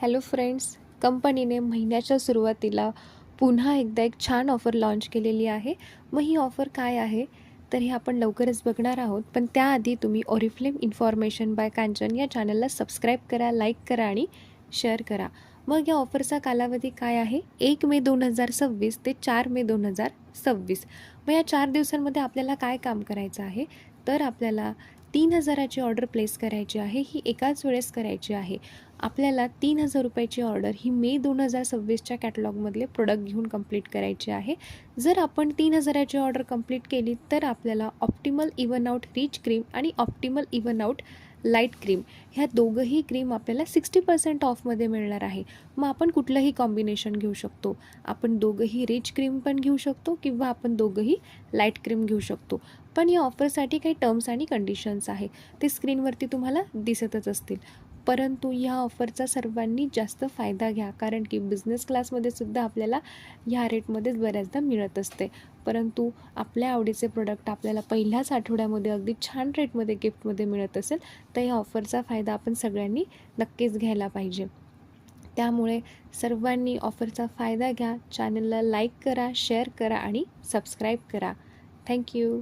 Hello friends, कंपनीने महिन्याच्या सुरुवातीला पुन्हा एकदा एक छान ऑफर लॉन्च केलेली आहे. मग ही ऑफर काय आहे तर हे आपण लवकरच बघणार आहोत. पण त्याआधी तुम्ही ओरिफ्लेम इन्फॉर्मेशन बाय कांचन या चॅनलला सबस्क्राईब करा, लाईक करा आणि शेअर करा. मग या ऑफरचा कालावधी काय आहे? 1 मे 2026 ते 4 मे 2026. मग या 4 दिवसांमध्ये आपल्याला काय काम करायचं आहे तर आपल्याला 3,000ची ऑर्डर प्लेस करायची आहे. ही एकाच वेळेस करायची आहे. आपल्याला 3,000 रुपयाची ऑर्डर ही मे 2026च्या कॅटलॉगमधले प्रोडक्ट घेऊन कंप्लीट करायची आहे. जर आपण 3,000ची ऑर्डर कंप्लीट केली तर आपल्याला optimal even out rich cream आणि optimal even out light cream ह्या दोघंही क्रीम आपल्याला 60% ऑफमध्ये मिळणार आहे. मग आपण कुठलंही कॉम्बिनेशन घेऊ शकतो. आपण दोघंही रिच क्रीम पण घेऊ शकतो किंवा आपण दोघंही लाईट क्रीम घेऊ शकतो. पण या ऑफरसाठी काही टर्म्स आणि कंडिशन्स आहे, ते स्क्रीनवरती तुम्हाला दिसतच असतील. परंतु ह्या ऑफरचा सर्वांनी जास्त फायदा घ्या, कारण की बिझनेस क्लासमध्ये सुद्धा आपल्याला ह्या रेटमध्येच बऱ्याचदा मिळत असते. परंतु आपल्या आवडीचे प्रोडक्ट आपल्याला पहिल्याच आठवड्यामध्ये अगदी छान रेटमध्ये गिफ्टमध्ये मिळत असेल तर या ऑफरचा फायदा आपण सगळ्यांनी नक्कीच घ्यायला पाहिजे. त्यामुळे सर्वांनी ऑफरचा फायदा घ्या. चॅनलला लाईक करा, शेअर करा आणि सबस्क्राईब करा. थँक्यू.